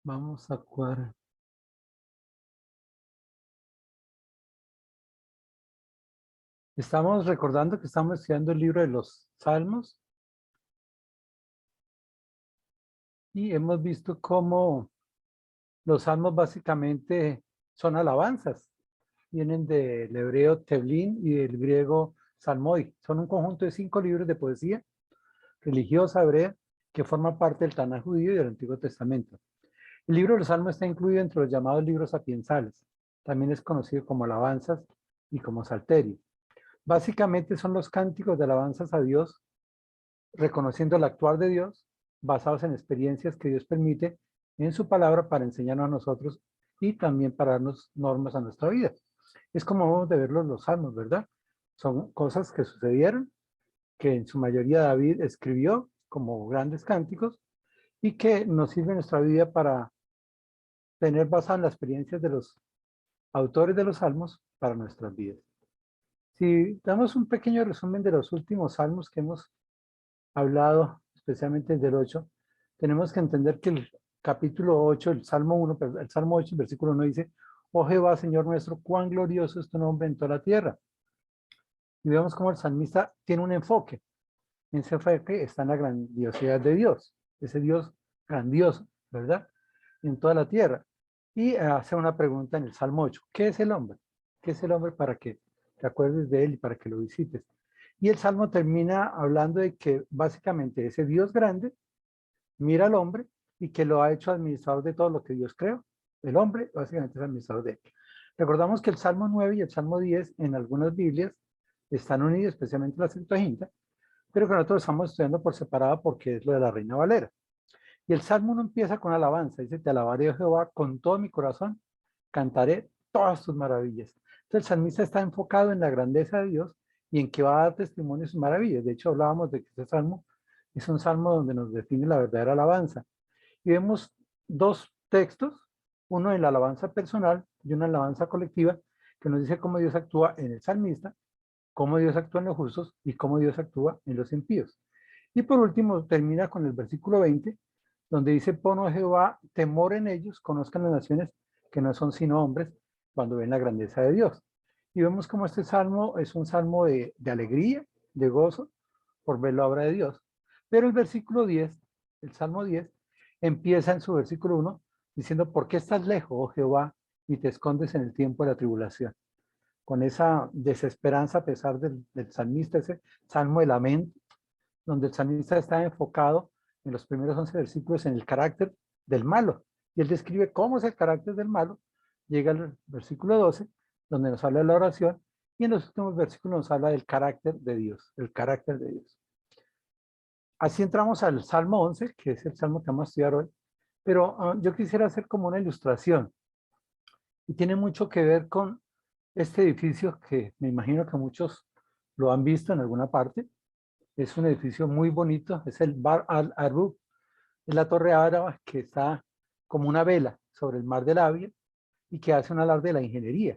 Vamos a cuadrar. Estamos recordando que estamos estudiando el libro de los Salmos y hemos visto cómo los Salmos básicamente son alabanzas. Vienen del hebreo Tevilín y del griego Salmoi. Son un conjunto de 5 libros de poesía religiosa hebrea que forman parte del Tanaj judío y del Antiguo Testamento. El libro de los Salmos está incluido entre los llamados libros sapiensales. También es conocido como alabanzas y como salterio. Básicamente son los cánticos de alabanzas a Dios, reconociendo el actuar de Dios, basados en experiencias que Dios permite en su palabra para enseñarnos a nosotros y también para darnos normas a nuestra vida. Es como vamos de verlos los salmos, ¿verdad? Son cosas que sucedieron, que en su mayoría David escribió como grandes cánticos y que nos sirven en nuestra vida para tener basado en las experiencias de los autores de los salmos para nuestras vidas. Si damos un pequeño resumen de los últimos salmos que hemos hablado, especialmente el del 8, tenemos que entender que el capítulo 8, el Salmo 1, el Salmo 8, el versículo 1 dice: oh Jehová, Señor nuestro, cuán glorioso es tu nombre en toda la tierra. Y vemos cómo el salmista tiene un enfoque. En ese enfoque está en la grandiosidad de Dios, ese Dios grandioso, ¿verdad? En toda la tierra. Y hace una pregunta en el Salmo 8: ¿qué es el hombre? ¿Qué es el hombre para que te acuerdes de él y para que lo visites? Y el Salmo termina hablando de que básicamente ese Dios grande mira al hombre y que lo ha hecho administrador de todo lo que Dios creó. El hombre básicamente es administrador de él. Recordamos que el Salmo 9 y el Salmo 10 en algunas Biblias están unidos, especialmente la Septuaginta, pero que nosotros estamos estudiando por separado porque es lo de la Reina Valera. Y el Salmo 1 empieza con alabanza, dice: te alabaré, oh Jehová, con todo mi corazón, cantaré todas tus maravillas. Entonces el salmista está enfocado en la grandeza de Dios y en que va a dar testimonio de sus maravillas. De hecho, hablábamos de que este salmo es un salmo donde nos define la verdadera alabanza. Y vemos dos textos, uno en la alabanza personal y una alabanza colectiva, que nos dice cómo Dios actúa en el salmista, cómo Dios actúa en los justos y cómo Dios actúa en los impíos. Y por último, termina con el versículo 20, donde dice: pon, oh Jehová, temor en ellos, conozcan las naciones que no son sino hombres, cuando ven la grandeza de Dios. Y vemos como este salmo es un salmo de alegría, de gozo, por ver la obra de Dios. Pero el versículo 10, el Salmo 10, empieza en su versículo 1 diciendo: ¿por qué estás lejos, oh Jehová, y te escondes en el tiempo de la tribulación? Con esa desesperanza a pesar del salmista, ese salmo de lamento, donde el salmista está enfocado en los primeros 11 versículos en el carácter del malo. Y él describe cómo es el carácter del malo. Llega al versículo 12, donde nos habla de la oración, y en los últimos versículos nos habla del carácter de Dios, el carácter de Dios. Así entramos al Salmo 11, que es el salmo que vamos a estudiar hoy, pero yo quisiera hacer como una ilustración, y tiene mucho que ver con este edificio que me imagino que muchos lo han visto en alguna parte. Es un edificio muy bonito, es el Bar Al Arub, es la torre árabe que está como una vela sobre el mar del Arabia y que hace un alarde de la ingeniería.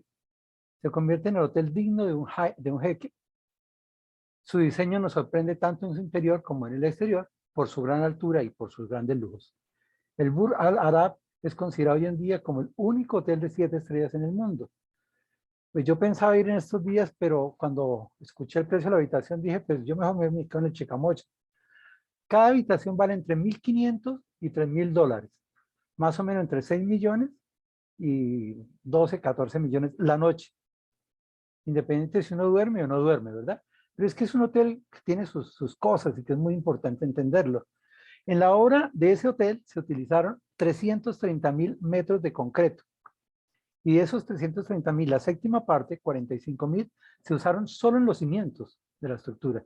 Se convierte en el hotel digno de un jeque. Su diseño nos sorprende tanto en su interior como en el exterior por su gran altura y por sus grandes lujos. El Burj Al Arab es considerado hoy en día como el único hotel de 7 estrellas en el mundo. Pues yo pensaba ir en estos días, pero cuando escuché el precio de la habitación dije: pues yo mejor me quedo en el Chicamocha. Cada habitación vale entre 1.500 y 3.000 dólares, más o menos entre 6 millones y 12, 14 millones la noche, independiente si uno duerme o no duerme, ¿verdad? Pero es que es un hotel que tiene sus cosas y que es muy importante entenderlo. En la obra de ese hotel se utilizaron 330.000 metros de concreto. Y de esos 330.000, la séptima parte, 45.000, se usaron solo en los cimientos de la estructura.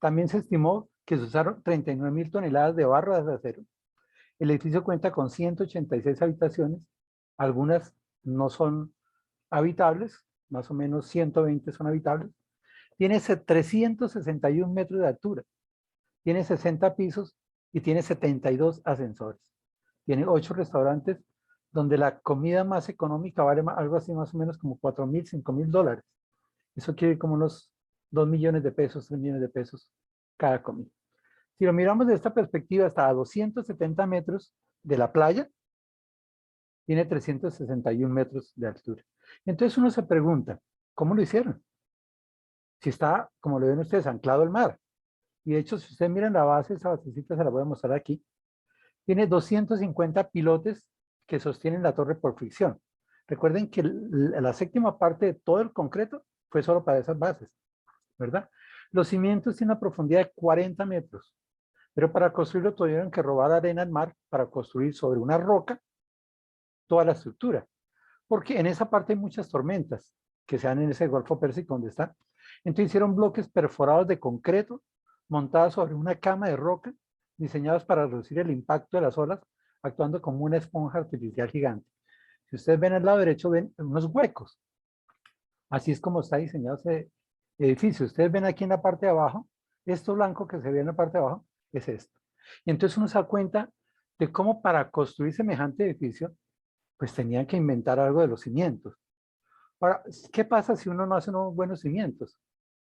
También se estimó que se usaron 39.000 toneladas de barro de acero. El edificio cuenta con 186 habitaciones, algunas no son habitables, más o menos 120 son habitables. Tiene 361 metros de altura, tiene 60 pisos y tiene 72 ascensores. Tiene 8 restaurantes donde la comida más económica vale algo así más o menos como 4.000, 5.000 dólares. Eso quiere decir como unos 2 millones de pesos, 3 millones de pesos cada comida. Si lo miramos de esta perspectiva, hasta a 270 metros de la playa, Tiene 361 metros de altura. Entonces uno se pregunta, ¿cómo lo hicieron? Si está, como lo ven ustedes, anclado al mar. Y de hecho, si ustedes miran la base, esa basecita se la voy a mostrar aquí, tiene 250 pilotes que sostienen la torre por fricción. Recuerden que la séptima parte de todo el concreto fue solo para esas bases, ¿verdad? Los cimientos tienen una profundidad de 40 metros, pero para construirlo tuvieron que robar arena al mar para construir sobre una roca toda la estructura, porque en esa parte hay muchas tormentas que se dan en ese Golfo Pérsico donde están. Entonces hicieron bloques perforados de concreto montados sobre una cama de roca diseñados para reducir el impacto de las olas, actuando como una esponja artificial gigante. Si ustedes ven al lado derecho, ven unos huecos. Así es como está diseñado ese edificio. Ustedes ven aquí en la parte de abajo, esto blanco que se ve en la parte de abajo, es esto. Y entonces uno se da cuenta de cómo para construir semejante edificio, pues tenían que inventar algo de los cimientos. Ahora, ¿qué pasa si uno no hace unos buenos cimientos?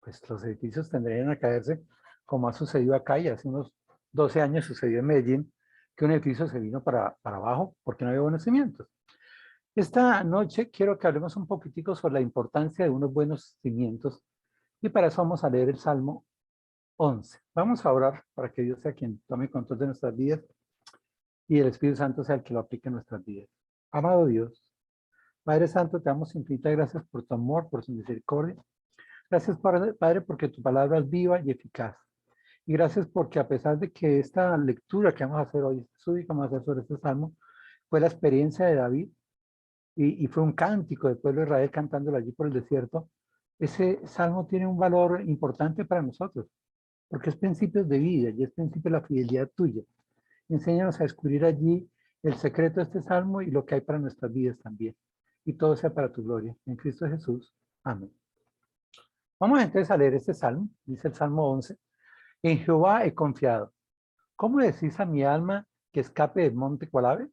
Pues los edificios tendrían a caerse, como ha sucedido acá y hace unos 12 años sucedió en Medellín, que un edificio se vino para abajo porque no había buenos cimientos. Esta noche quiero que hablemos un poquitico sobre la importancia de unos buenos cimientos y para eso vamos a leer el Salmo 11. Vamos a orar para que Dios sea quien tome control de nuestras vidas y el Espíritu Santo sea el que lo aplique en nuestras vidas. Amado Dios, Padre Santo, te damos infinitas gracias por tu amor, por su misericordia. Gracias, Padre, porque tu palabra es viva y eficaz. Y gracias porque a pesar de que esta lectura que vamos a hacer hoy, este estudio que vamos a hacer sobre este salmo, fue la experiencia de David y fue un cántico del pueblo de Israel cantándolo allí por el desierto, ese salmo tiene un valor importante para nosotros, porque es principios de vida y es principio de la fidelidad tuya. Enséñanos a descubrir allí el secreto de este salmo y lo que hay para nuestras vidas también. Y todo sea para tu gloria. En Cristo Jesús. Amén. Vamos entonces a leer este salmo, dice el Salmo 11. En Jehová he confiado. ¿Cómo decís a mi alma que escape del monte cual ave?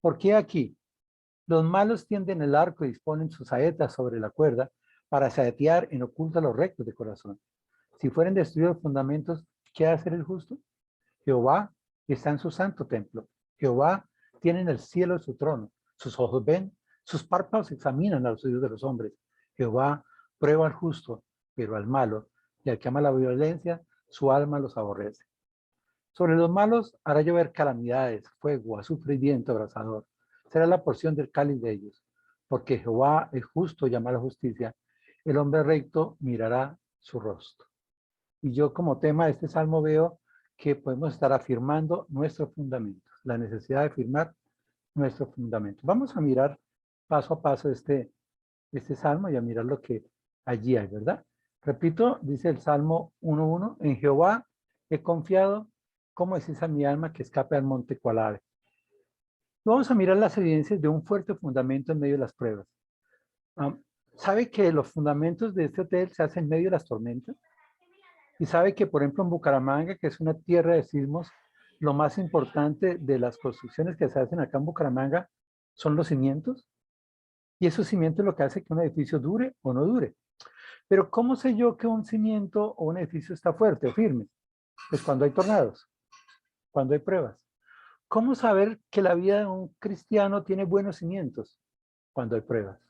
Porque aquí, los malos tienden el arco y disponen sus saetas sobre la cuerda para saetear en oculto a los rectos de corazón. Si fueren destruidos los fundamentos, ¿qué ha de hacer el justo? Jehová está en su santo templo. Jehová tiene en el cielo su trono. Sus ojos ven, sus párpados examinan a los oídos de los hombres. Jehová prueba al justo, pero al malo, y al que ama la violencia, su alma los aborrece. Sobre los malos hará llover calamidades, fuego, azufre y viento abrasador. Será la porción del cáliz de ellos. Porque Jehová es justo y ama la justicia. El hombre recto mirará su rostro. Y yo como tema de este salmo veo que podemos estar afirmando nuestros fundamentos, la necesidad de afirmar nuestros fundamentos. Vamos a mirar paso a paso este salmo y a mirar lo que allí hay, ¿verdad? Repito, dice el Salmo 1:1, en Jehová he confiado, ¿cómo decís a mi alma que escape al monte cual ave? Vamos a mirar las evidencias de un fuerte fundamento en medio de las pruebas. ¿Sabe que los fundamentos de este hotel se hacen en medio de las tormentas? Y sabe que, por ejemplo, en Bucaramanga, que es una tierra de sismos, lo más importante de las construcciones que se hacen acá en Bucaramanga son los cimientos. Y esos cimientos es lo que hace que un edificio dure o no dure. Pero ¿cómo sé yo que un cimiento o un edificio está fuerte o firme? Pues cuando hay tornados, cuando hay pruebas. ¿Cómo saber que la vida de un cristiano tiene buenos cimientos? Cuando hay pruebas.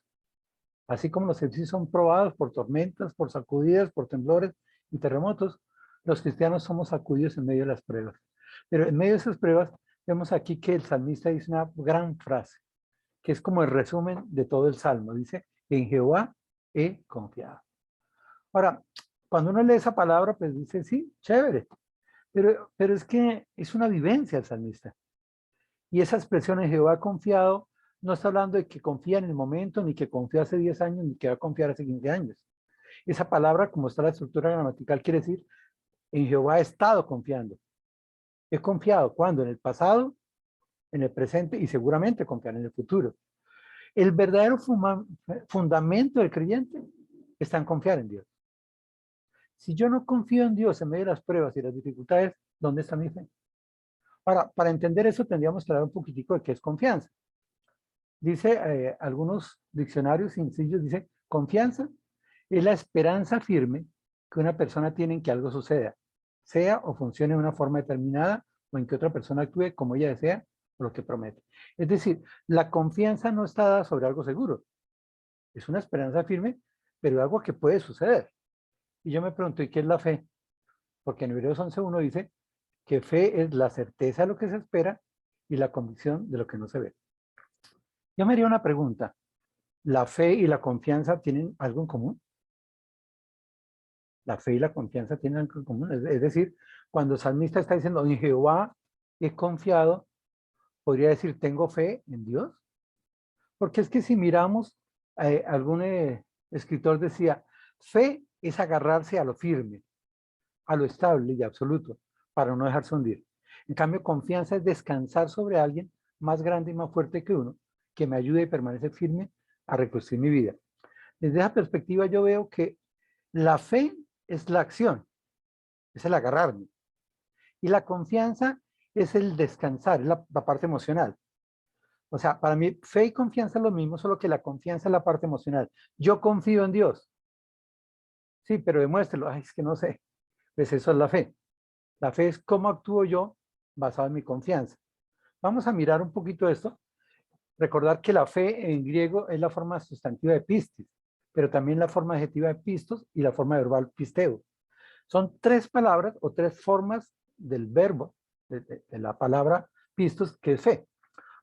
Así como los edificios son probados por tormentas, por sacudidas, por temblores y terremotos, los cristianos somos sacudidos en medio de las pruebas. Pero en medio de esas pruebas, vemos aquí que el salmista dice una gran frase, que es como el resumen de todo el salmo. Dice, en Jehová he confiado. Ahora, cuando uno lee esa palabra, pues dice, sí, chévere. Pero es que es una vivencia el salmista. Y esa expresión en Jehová confiado no está hablando de que confía en el momento, ni que confía hace 10 años, ni que va a confiar hace 15 años. Esa palabra, como está la estructura gramatical, quiere decir, en Jehová he estado confiando. He confiado, ¿cuándo? En el pasado, en el presente y seguramente confiar en el futuro. El verdadero fundamento del creyente está en confiar en Dios. Si yo no confío en Dios en medio de las pruebas y las dificultades, ¿dónde está mi fe? Ahora, para entender eso tendríamos que hablar un poquitico de qué es confianza. Dice, algunos diccionarios sencillos, dice, confianza es la esperanza firme que una persona tiene en que algo suceda, sea o funcione de una forma determinada o en que otra persona actúe como ella desea o lo que promete. Es decir, la confianza no está dada sobre algo seguro. Es una esperanza firme, pero algo que puede suceder. Y yo me pregunto, ¿y qué es la fe? Porque en Hebreos 11:1 dice que fe es la certeza de lo que se espera y la convicción de lo que no se ve. Yo me haría una pregunta. ¿La fe y la confianza tienen algo en común? La fe y la confianza tienen algo en común. Es decir, cuando el salmista está diciendo, en Jehová he confiado, podría decir, tengo fe en Dios. Porque es que si miramos, algún escritor decía, fe es agarrarse a lo firme, a lo estable y absoluto, para no dejarse hundir. En cambio, confianza es descansar sobre alguien más grande y más fuerte que uno, que me ayude y permanece firme a reconstruir mi vida. Desde esa perspectiva yo veo que la fe es la acción, es el agarrarme. Y la confianza es el descansar, es la parte emocional. O sea, para mí fe y confianza es lo mismo, solo que la confianza es la parte emocional. Yo confío en Dios. Sí, pero demuéstrelo. Ay, es que no sé. Pues eso es la fe. La fe es cómo actúo yo basado en mi confianza. Vamos a mirar un poquito esto. Recordar que la fe en griego es la forma sustantiva de pistis, pero también la forma adjetiva de pistos y la forma verbal pisteo. Son tres palabras o tres formas del verbo, de la palabra pistos, que es fe.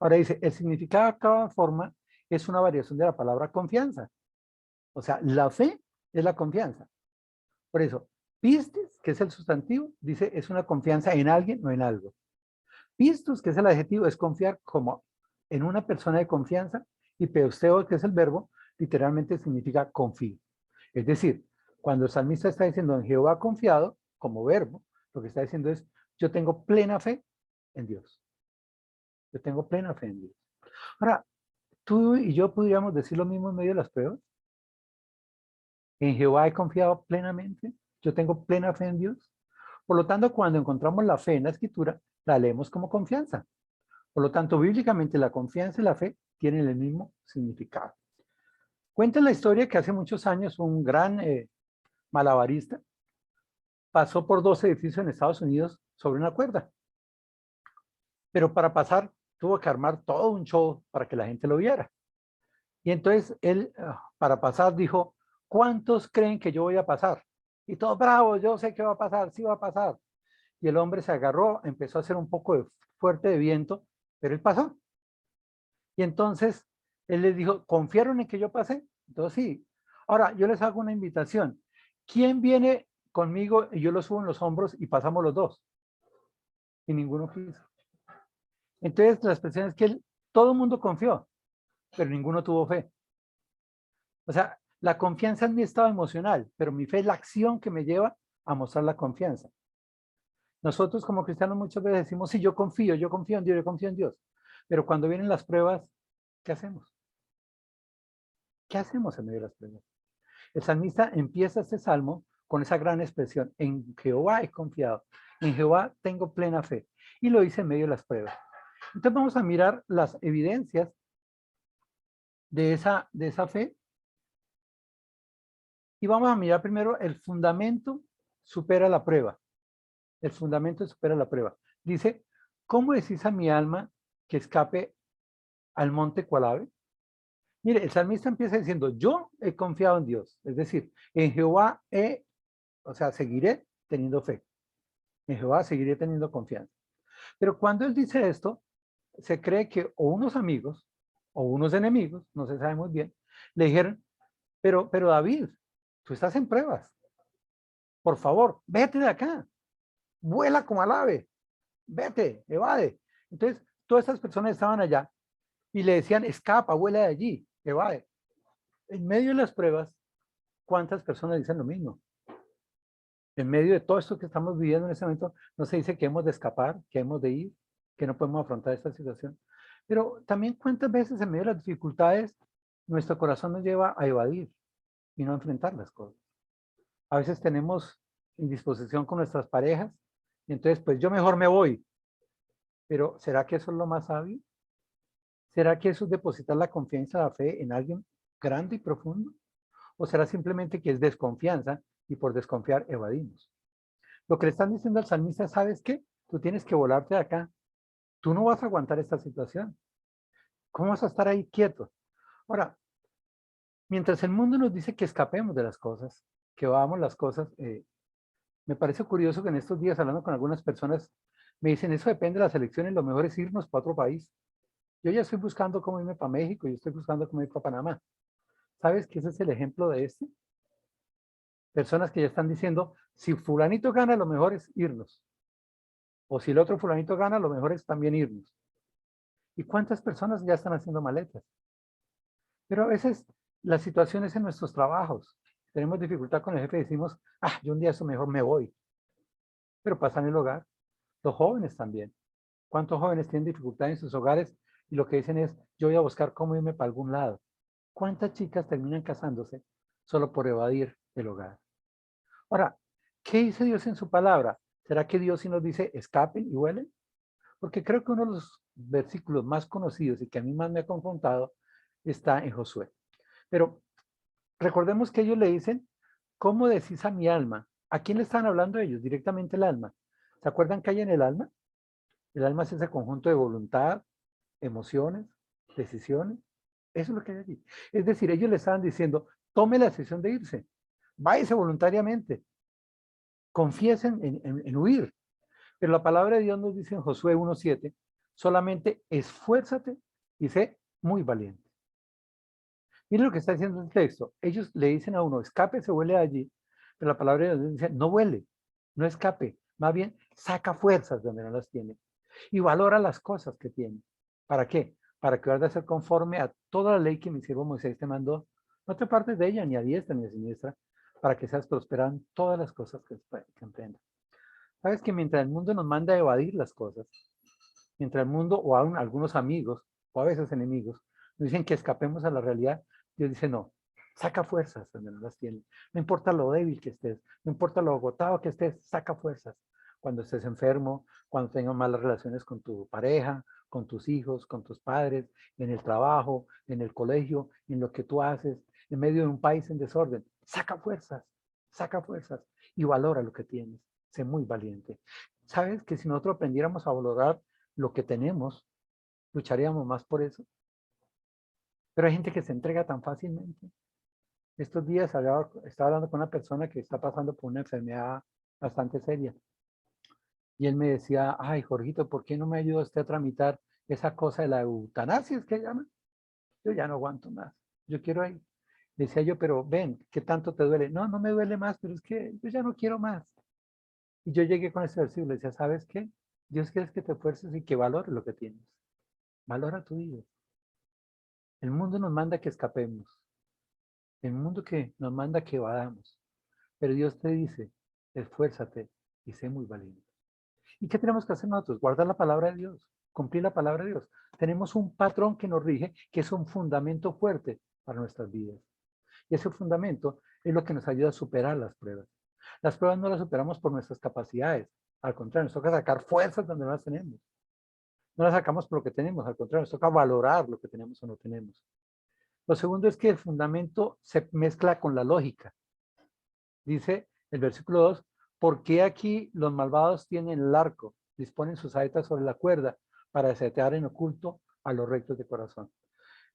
Ahora dice, el significado de cada forma es una variación de la palabra confianza. O sea, la fe es la confianza. Por eso, pistis, que es el sustantivo, dice, es una confianza en alguien o en algo. Pistos, que es el adjetivo, es confiar como en una persona de confianza. Y peusteo, que es el verbo, literalmente significa confío. Es decir, cuando el salmista está diciendo en Jehová confiado, como verbo, lo que está diciendo es, yo tengo plena fe en Dios. Yo tengo plena fe en Dios. Ahora, tú y yo podríamos decir lo mismo en medio de las pruebas. En Jehová he confiado plenamente. Yo tengo plena fe en Dios. Por lo tanto, cuando encontramos la fe en la Escritura, la leemos como confianza. Por lo tanto, bíblicamente la confianza y la fe tienen el mismo significado. Cuenta la historia que hace muchos años un gran malabarista pasó por 2 edificios en Estados Unidos sobre una cuerda. Pero para pasar tuvo que armar todo un show para que la gente lo viera. Y entonces él, para pasar, dijo, ¿cuántos creen que yo voy a pasar? Y todos bravos, yo sé que va a pasar, sí va a pasar. Y el hombre se agarró, empezó a hacer un poco de fuerte de viento, pero él pasó. Y entonces él les dijo, ¿confiaron en que yo pasé? Entonces sí. Ahora, yo les hago una invitación. ¿Quién viene conmigo y yo lo subo en los hombros y pasamos los dos? Y ninguno quiso. Entonces la expresión es que todo el mundo confió, pero ninguno tuvo fe. O sea, la confianza es mi estado emocional, pero mi fe es la acción que me lleva a mostrar la confianza. Nosotros como cristianos muchas veces decimos, sí, yo confío en Dios, yo confío en Dios. Pero cuando vienen las pruebas, ¿qué hacemos? ¿Qué hacemos en medio de las pruebas? El salmista empieza este salmo con esa gran expresión, en Jehová he confiado, en Jehová tengo plena fe. Y lo dice en medio de las pruebas. Entonces vamos a mirar las evidencias de esa fe. Y vamos a mirar primero el fundamento supera la prueba. El fundamento supera la prueba. Dice, ¿cómo decís a mi alma que escape al monte cual ave? Mire, el salmista empieza diciendo, yo he confiado en Dios. Es decir, en Jehová seguiré teniendo fe. En Jehová seguiré teniendo confianza. Pero cuando él dice esto, se cree que o unos amigos o unos enemigos, no se sabe muy bien, le dijeron, pero David, tú estás en pruebas. Por favor, vete de acá. Vuela como al ave. Vete, evade. Entonces, todas estas personas estaban allá y le decían, escapa, vuela de allí, evade. En medio de las pruebas, ¿cuántas personas dicen lo mismo? En medio de todo esto que estamos viviendo en este momento, no se dice que hemos de escapar, que hemos de ir, que no podemos afrontar esta situación. Pero también cuántas veces en medio de las dificultades, nuestro corazón nos lleva a evadir y no a enfrentar las cosas. A veces tenemos indisposición con nuestras parejas y entonces pues yo mejor me voy. Pero ¿será que eso es lo más sabio? ¿Será que eso es depositar la confianza, la fe en alguien grande y profundo? ¿O será simplemente que es desconfianza y por desconfiar evadimos? Lo que le están diciendo al salmista, ¿sabes qué? Tú tienes que volarte de acá. Tú no vas a aguantar esta situación. ¿Cómo vas a estar ahí quieto? Ahora, mientras el mundo nos dice que escapemos de las cosas, que vamos las cosas, me parece curioso que en estos días, hablando con algunas personas, me dicen, eso depende de las elecciones, lo mejor es irnos para otro país. Yo ya estoy buscando cómo irme para México, yo estoy buscando cómo ir para Panamá. ¿Sabes que ese es el ejemplo de este? Personas que ya están diciendo, si fulanito gana, lo mejor es irnos. O si el otro fulanito gana, lo mejor es también irnos. ¿Y cuántas personas ya están haciendo maletas? Pero a veces las situaciones en nuestros trabajos, tenemos dificultad con el jefe y decimos, yo un día eso mejor me voy. Pero pasa en el hogar. Los jóvenes también. ¿Cuántos jóvenes tienen dificultad en sus hogares y lo que dicen es, yo voy a buscar cómo irme para algún lado? ¿Cuántas chicas terminan casándose solo por evadir el hogar? Ahora, ¿qué dice Dios en su palabra? ¿Será que Dios sí nos dice escapen y huelen? Porque creo que uno de los versículos más conocidos y que a mí más me ha confrontado está en Josué. Pero recordemos que ellos le dicen, ¿cómo decís a mi alma? ¿A quién le están hablando ellos? Directamente el alma. ¿Se acuerdan que hay en el alma? El alma es ese conjunto de voluntad, emociones, decisiones. Eso es lo que hay allí. Es decir, ellos le estaban diciendo, tome la decisión de irse, váyase voluntariamente, confiesen en huir. Pero la palabra de Dios nos dice en Josué 1:7, solamente esfuérzate y sé muy valiente. Miren lo que está diciendo el texto. Ellos le dicen a uno, escape, se huele allí. Pero la palabra de Dios dice, no huele, no escape. Más bien, saca fuerzas donde no las tiene. Y valora las cosas que tiene. ¿Para qué? Para que vayas a ser conforme a toda la ley que mi siervo Moisés te mandó. No te partes de ella, ni a diestra ni a siniestra, para que seas prosperado en todas las cosas que emprendas. Sabes que mientras el mundo nos manda a evadir las cosas, mientras el mundo o aún algunos amigos o a veces enemigos nos dicen que escapemos a la realidad, Dios dice no, saca fuerzas donde no las tienes. No importa lo débil que estés, no importa lo agotado que estés, saca fuerzas. Cuando estés enfermo, cuando tengas malas relaciones con tu pareja, con tus hijos, con tus padres, en el trabajo, en el colegio, en lo que tú haces, en medio de un país en desorden, saca fuerzas y valora lo que tienes. Sé muy valiente. ¿Sabes que si nosotros aprendiéramos a valorar lo que tenemos, lucharíamos más por eso? Pero hay gente que se entrega tan fácilmente. Estos días estaba hablando con una persona que está pasando por una enfermedad bastante seria. Y él me decía, ay, Jorgito, ¿por qué no me ayuda usted a tramitar esa cosa de la eutanasia, es que llaman? Yo ya no aguanto más. Yo quiero ir. Decía yo, pero ven, ¿qué tanto te duele? No, no me duele más, pero es que yo ya no quiero más. Y yo llegué con ese versículo y decía, ¿sabes qué? Dios quiere que te esfuerces y que valores lo que tienes. Valora tu vida. El mundo nos manda que escapemos. El mundo que nos manda que evadamos. Pero Dios te dice, esfuérzate y sé muy valiente. ¿Y qué tenemos que hacer nosotros? Guardar la palabra de Dios, cumplir la palabra de Dios. Tenemos un patrón que nos rige, que es un fundamento fuerte para nuestras vidas. Y ese fundamento es lo que nos ayuda a superar las pruebas. Las pruebas no las superamos por nuestras capacidades. Al contrario, nos toca sacar fuerzas donde no las tenemos. No las sacamos por lo que tenemos, al contrario, nos toca valorar lo que tenemos o no tenemos. Lo segundo es que el fundamento se mezcla con la lógica. Dice el versículo 2, ¿por qué aquí los malvados tienen el arco? Disponen sus saetas sobre la cuerda para desatar en oculto a los rectos de corazón.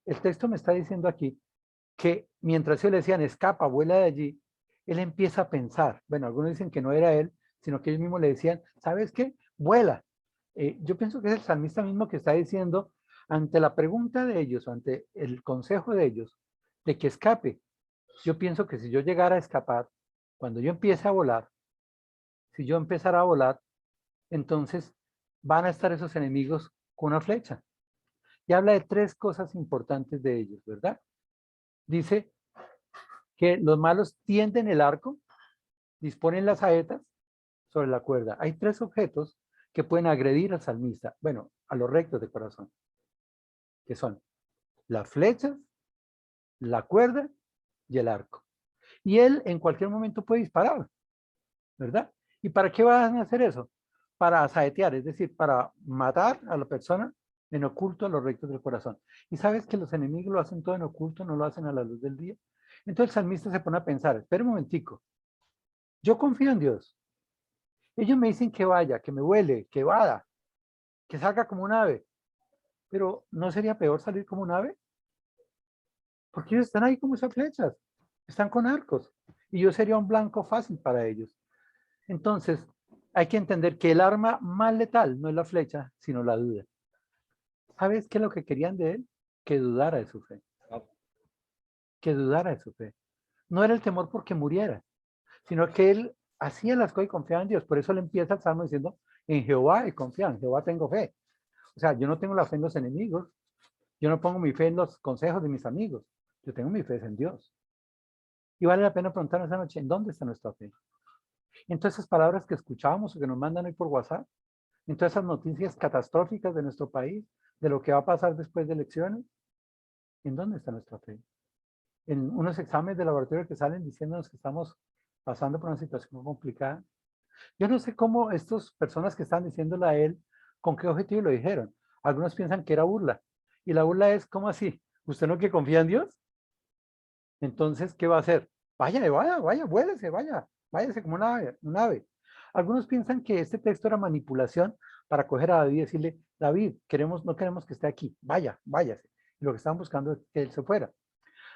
El texto me está diciendo aquí que mientras ellos le decían, escapa, vuela de allí, él empieza a pensar. Bueno, algunos dicen que no era él, sino que ellos mismos le decían, ¿sabes qué? Vuela. Yo pienso que es el salmista mismo que está diciendo, ante la pregunta de ellos, ante el consejo de ellos, de que escape, yo pienso que si yo llegara a escapar, cuando yo empiece a volar, si yo empezara a volar, entonces van a estar esos enemigos con una flecha. Y habla de tres cosas importantes de ellos, ¿verdad? Dice que los malos tienden el arco, disponen las saetas sobre la cuerda. Hay tres objetos que pueden agredir al salmista, bueno, a los rectos de corazón, que son las flechas, la cuerda y el arco. Y él en cualquier momento puede disparar, ¿verdad? ¿Y para qué van a hacer eso? Para saetear, es decir, para matar a la persona en oculto a los rectos del corazón. Y sabes que los enemigos lo hacen todo en oculto, no lo hacen a la luz del día. Entonces el salmista se pone a pensar, espera un momentico, yo confío en Dios. Ellos me dicen que vaya, que me huele, que vada, que salga como un ave. Pero ¿no sería peor salir como un ave? Porque ellos están ahí como esas flechas, están con arcos. Y yo sería un blanco fácil para ellos. Entonces, hay que entender que el arma más letal no es la flecha, sino la duda. ¿Sabes qué es lo que querían de él? Que dudara de su fe. Que dudara de su fe. No era el temor porque muriera, sino que él hacía las cosas y confiaba en Dios. Por eso él empieza el salmo diciendo, en Jehová he confiado, en Jehová tengo fe. O sea, yo no tengo la fe en los enemigos, yo no pongo mi fe en los consejos de mis amigos, yo tengo mi fe en Dios. Y vale la pena preguntarnos esta noche, ¿en dónde está nuestra fe? En todas esas palabras que escuchábamos o que nos mandan hoy por WhatsApp, en todas esas noticias catastróficas de nuestro país, de lo que va a pasar después de elecciones, ¿en dónde está nuestra fe? En unos exámenes de laboratorio que salen diciéndonos que estamos pasando por una situación complicada. Yo no sé cómo estas personas que están diciéndole a él, con qué objetivo lo dijeron. Algunos piensan que era burla. Y la burla es, ¿cómo así? ¿Usted no que confía en Dios? Entonces, ¿qué va a hacer? Vaya, vuélese, váyase como un ave. Algunos piensan que este texto era manipulación para coger a David y decirle, David, no queremos que esté aquí, váyase. Y lo que estaban buscando es que él se fuera.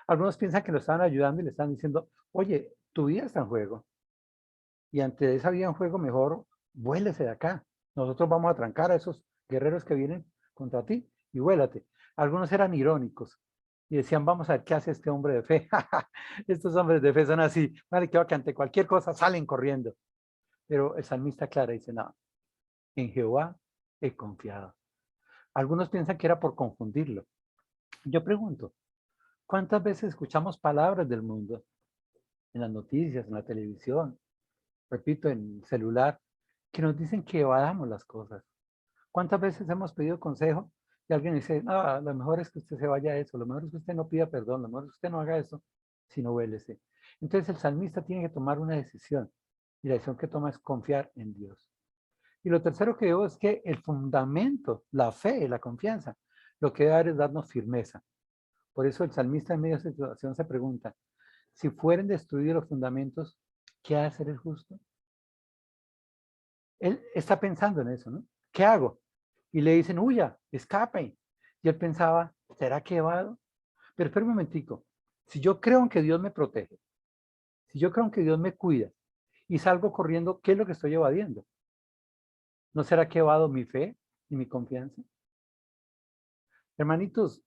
Algunos piensan que lo estaban ayudando y le están diciendo, oye, tu vida está en juego. Y ante esa vida en juego, mejor vuélese de acá. Nosotros vamos a trancar a esos guerreros que vienen contra ti y vuélate. Algunos eran irónicos y decían, vamos a ver qué hace este hombre de fe. Estos hombres de fe son así, vale, que ante cualquier cosa salen corriendo. Pero el salmista clara dice, no, en Jehová he confiado. Algunos piensan que era por confundirlo. Yo pregunto, ¿cuántas veces escuchamos palabras del mundo en las noticias, en la televisión, repito, en el celular, que nos dicen que evadamos las cosas? ¿Cuántas veces hemos pedido consejo y alguien dice, no, lo mejor es que usted se vaya a eso, lo mejor es que usted no pida perdón, lo mejor es que usted no haga eso, sino vuélese? Entonces el salmista tiene que tomar una decisión y la decisión que toma es confiar en Dios. Y lo tercero que veo es que el fundamento, la fe, la confianza, lo que debe dar es darnos firmeza. Por eso el salmista en medio de esa situación se pregunta, si fueren destruidos los fundamentos, ¿qué ha de hacer el justo? Él está pensando en eso, ¿no? ¿Qué hago? Y le dicen, huya, escape. Y él pensaba, ¿será que evado? Pero espera un momentico. Si yo creo en que Dios me protege, si yo creo en que Dios me cuida y salgo corriendo, ¿qué es lo que estoy evadiendo? ¿No será que evado mi fe y mi confianza? Hermanitos,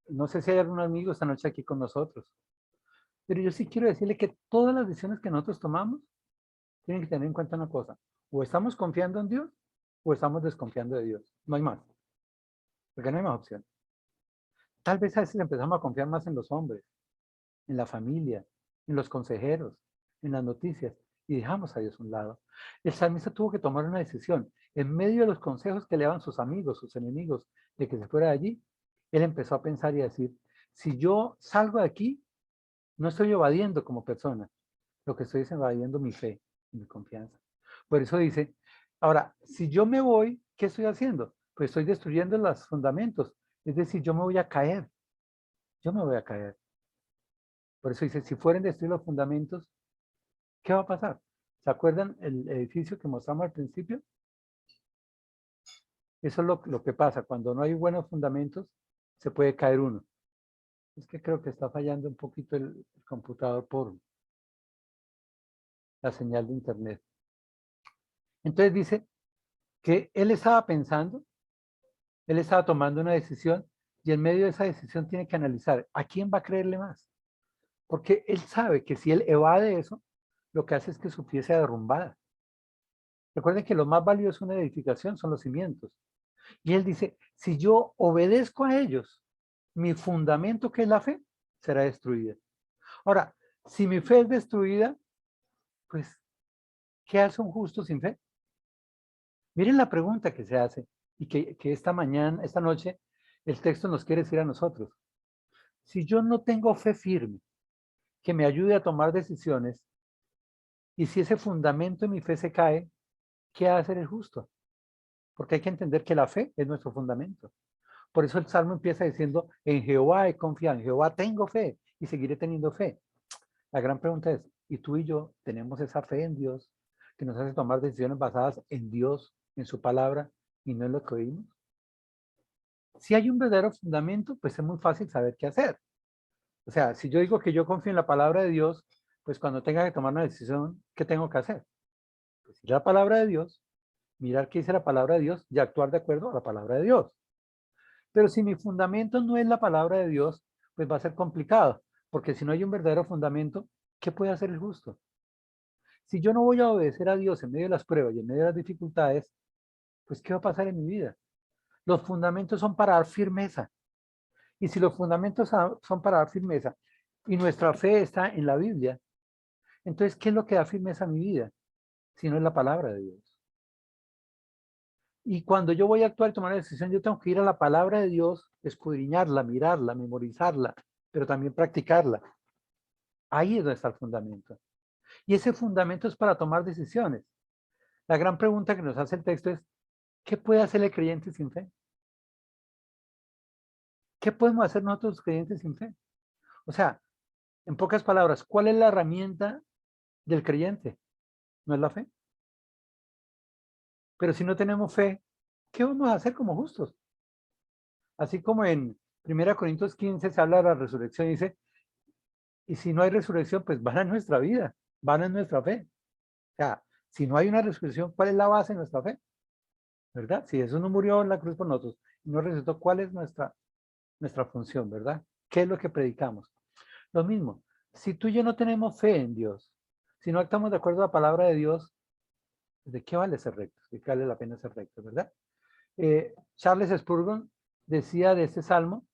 no sé si hay algún amigo esta noche aquí con nosotros, pero yo sí quiero decirle que todas las decisiones que nosotros tomamos tienen que tener en cuenta una cosa. O estamos confiando en Dios o estamos desconfiando de Dios. No hay más, porque no hay más opción. Tal vez a veces empezamos a confiar más en los hombres, en la familia, en los consejeros, en las noticias, y dejamos a Dios a un lado. El salmista tuvo que tomar una decisión. En medio de los consejos que le daban sus amigos, sus enemigos, de que se fuera de allí, él empezó a pensar y a decir, si yo salgo de aquí, no estoy evadiendo como persona, lo que estoy es evadiendo mi fe y mi confianza. Por eso dice, ahora, si yo me voy, ¿qué estoy haciendo? Pues estoy destruyendo los fundamentos. Es decir, yo me voy a caer. Yo me voy a caer. Por eso dice, si fueren destruidos los fundamentos, ¿qué va a pasar? ¿Se acuerdan el edificio que mostramos al principio? Eso es lo que pasa. Cuando no hay buenos fundamentos, se puede caer uno. Es que creo que está fallando un poquito el computador por la señal de internet. Entonces dice que él estaba pensando, él estaba tomando una decisión y en medio de esa decisión tiene que analizar a quién va a creerle más. Porque él sabe que si él evade eso, lo que hace es que su pie sea derrumbada. Recuerden que lo más valioso de una edificación son los cimientos. Y él dice, si yo obedezco a ellos, mi fundamento, que es la fe, será destruida. Ahora, si mi fe es destruida, pues, ¿qué hace un justo sin fe? Miren la pregunta que se hace y que esta noche, el texto nos quiere decir a nosotros. Si yo no tengo fe firme, que me ayude a tomar decisiones, y si ese fundamento de mi fe se cae, ¿qué ha de hacer el justo? Porque hay que entender que la fe es nuestro fundamento. Por eso el Salmo empieza diciendo, en Jehová he confiado, en Jehová tengo fe y seguiré teniendo fe. La gran pregunta es, ¿y tú y yo tenemos esa fe en Dios que nos hace tomar decisiones basadas en Dios, en su palabra y no es lo que oímos. Si hay un verdadero fundamento, pues es muy fácil saber qué hacer. O sea, si yo digo que yo confío en la palabra de Dios, pues cuando tenga que tomar una decisión, ¿qué tengo que hacer? Pues ir a la palabra de Dios, mirar qué dice la palabra de Dios y actuar de acuerdo a la palabra de Dios. Pero si mi fundamento no es la palabra de Dios, pues va a ser complicado, porque si no hay un verdadero fundamento, ¿qué puede hacer el justo? Si yo no voy a obedecer a Dios en medio de las pruebas y en medio de las dificultades, pues ¿qué va a pasar en mi vida? Los fundamentos son para dar firmeza. Y si los fundamentos son para dar firmeza y nuestra fe está en la Biblia, entonces, ¿qué es lo que da firmeza a mi vida? Si no es la palabra de Dios. Y cuando yo voy a actuar y tomar una decisión, yo tengo que ir a la palabra de Dios, escudriñarla, mirarla, memorizarla, pero también practicarla. Ahí es donde está el fundamento. Y ese fundamento es para tomar decisiones. La gran pregunta que nos hace el texto es, ¿qué puede hacer el creyente sin fe? ¿Qué podemos hacer nosotros los creyentes sin fe? O sea, en pocas palabras, ¿cuál es la herramienta del creyente? ¿No es la fe? Pero si no tenemos fe, ¿qué vamos a hacer como justos? Así como en 1 Corintios 15 se habla de la resurrección y dice, y si no hay resurrección, pues van a nuestra vida, van a nuestra fe. O sea, si no hay una resurrección, ¿cuál es la base de nuestra fe? ¿Verdad? Si Jesús no murió en la cruz por nosotros y no resucitó, ¿cuál es nuestra función? ¿Verdad? ¿Qué es lo que predicamos? Lo mismo, si tú y yo no tenemos fe en Dios, si no actuamos de acuerdo a la palabra de Dios, ¿de qué vale ser rectos? ¿De qué vale la pena ser rectos? ¿Verdad? Charles Spurgeon decía de este salmo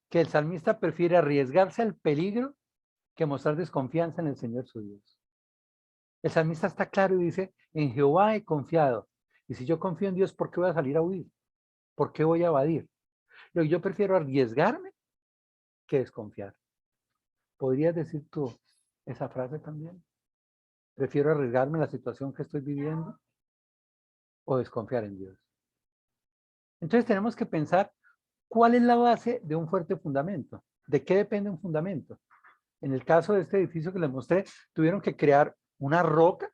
que el salmista prefiere arriesgarse al peligro que mostrar desconfianza en el Señor su Dios. El salmista está claro y dice, en Jehová he confiado. Y si yo confío en Dios, ¿por qué voy a salir a huir? ¿Por qué voy a evadir? Yo prefiero arriesgarme que desconfiar. ¿Podrías decir tú esa frase también? Prefiero arriesgarme en la situación que estoy viviendo o desconfiar en Dios. Entonces tenemos que pensar cuál es la base de un fuerte fundamento. ¿De qué depende un fundamento? En el caso de este edificio que les mostré, tuvieron que crear una roca,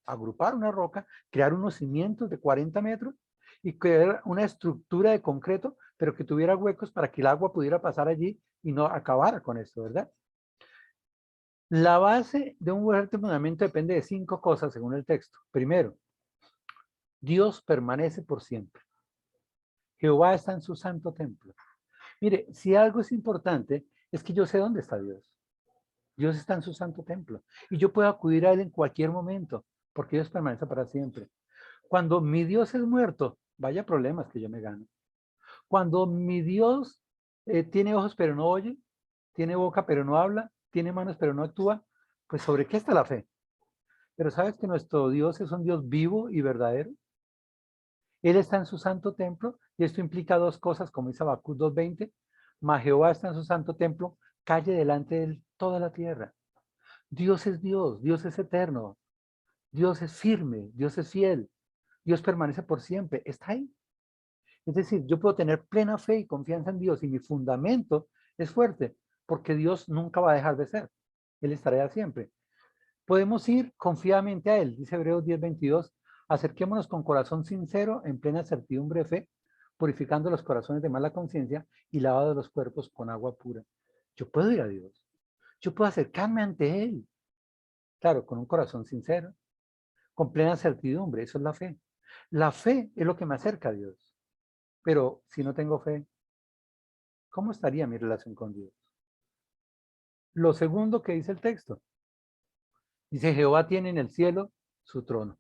agrupar una roca, crear unos cimientos de 40 metros y crear una estructura de concreto, pero que tuviera huecos para que el agua pudiera pasar allí y no acabara con esto, ¿verdad? La base de un fuerte fundamento depende de 5 cosas según el texto. Primero, Dios permanece por siempre. Jehová está en su santo templo. Mire, si algo es importante, es que yo sé dónde está Dios. Dios está en su santo templo y yo puedo acudir a Él en cualquier momento, porque Dios permanece para siempre. Cuando mi Dios es muerto, vaya problemas que yo me gano. Cuando mi Dios tiene ojos pero no oye, tiene boca pero no habla, tiene manos pero no actúa, pues ¿sobre qué está la fe? Pero ¿sabes que nuestro Dios es un Dios vivo y verdadero? Él está en su santo templo y esto implica 2 cosas, como dice Habacuc 2:20, mas Jehová está en su santo templo, calle delante de él toda la tierra. Dios es Dios, Dios es eterno, Dios es firme, Dios es fiel, Dios permanece por siempre, está ahí. Es decir, yo puedo tener plena fe y confianza en Dios y mi fundamento es fuerte, porque Dios nunca va a dejar de ser, Él estará siempre. Podemos ir confiadamente a Él, dice Hebreos 10:22, acerquémonos con corazón sincero, en plena certidumbre de fe, purificando los corazones de mala conciencia y lavado los cuerpos con agua pura. Yo puedo ir a Dios, yo puedo acercarme ante Él, claro, con un corazón sincero, con plena certidumbre, eso es la fe. La fe es lo que me acerca a Dios, pero si no tengo fe, ¿cómo estaría mi relación con Dios? Lo segundo que dice el texto, dice Jehová tiene en el cielo su trono.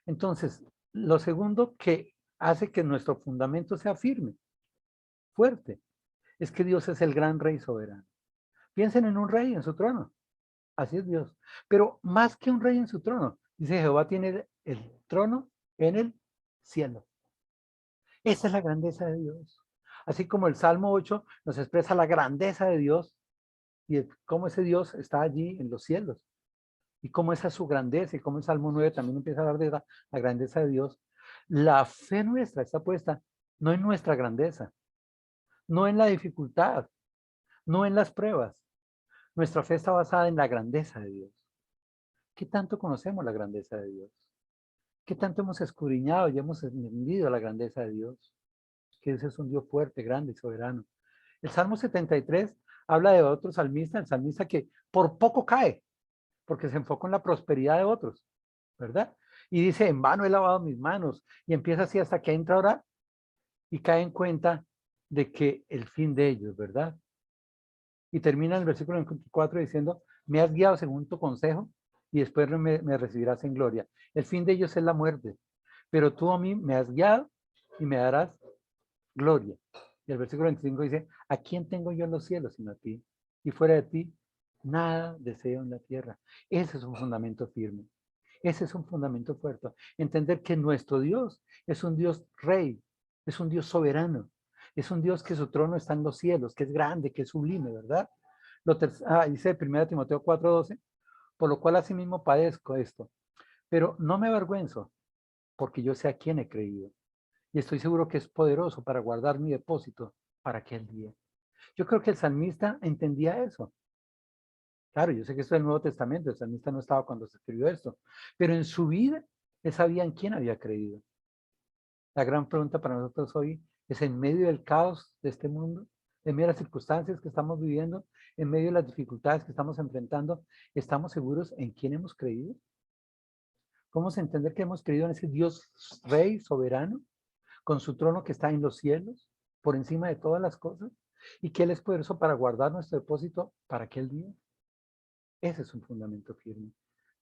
Entonces, lo segundo que hace que nuestro fundamento sea firme, fuerte, es que Dios es el gran rey soberano. Piensen en un rey en su trono, así es Dios. Pero más que un rey en su trono, dice Jehová tiene el trono en el cielo. Esa es la grandeza de Dios. Así como el Salmo 8 nos expresa la grandeza de Dios y cómo ese Dios está allí en los cielos. Y cómo esa es su grandeza y cómo el Salmo 9 también empieza a hablar de la grandeza de Dios. La fe nuestra está puesta no en nuestra grandeza, no en la dificultad, no en las pruebas. Nuestra fe está basada en la grandeza de Dios. ¿Qué tanto conocemos la grandeza de Dios? ¿Qué tanto hemos escudriñado y hemos entendido la grandeza de Dios? Que ese es un Dios fuerte, grande y soberano. El Salmo 73 habla de otro salmista, el salmista que por poco cae, porque se enfoca en la prosperidad de otros, ¿verdad? Y dice, en vano he lavado mis manos, y empieza así hasta que entra a orar y cae en cuenta de que el fin de ellos, ¿verdad? Y termina en el versículo 24 diciendo, me has guiado según tu consejo y después me recibirás en gloria. El fin de ellos es la muerte, pero tú a mí me has guiado y me darás gloria. Y el versículo 25 dice, ¿a quién tengo yo en los cielos sino a ti? Y fuera de ti, nada deseo en la tierra. Ese es un fundamento firme. Ese es un fundamento fuerte. Entender que nuestro Dios es un Dios rey, es un Dios soberano, es un Dios que su trono está en los cielos, que es grande, que es sublime, ¿verdad? Dice 1 Timoteo 4:12, por lo cual asimismo padezco esto, pero no me avergüenzo, porque yo sé a quién he creído y estoy seguro que es poderoso para guardar mi depósito para aquel día. Yo creo que el salmista entendía eso. Claro, yo sé que esto es el Nuevo Testamento, el salmista no estaba cuando se escribió esto, pero en su vida él sabía en quién había creído. La gran pregunta para nosotros hoy es, en medio del caos de este mundo, en medio de las circunstancias que estamos viviendo, en medio de las dificultades que estamos enfrentando, ¿estamos seguros en quién hemos creído? ¿Cómo se entender que hemos creído en ese Dios Rey, soberano, con su trono que está en los cielos, por encima de todas las cosas, y que Él es poderoso para guardar nuestro depósito para aquel día? Ese es un fundamento firme.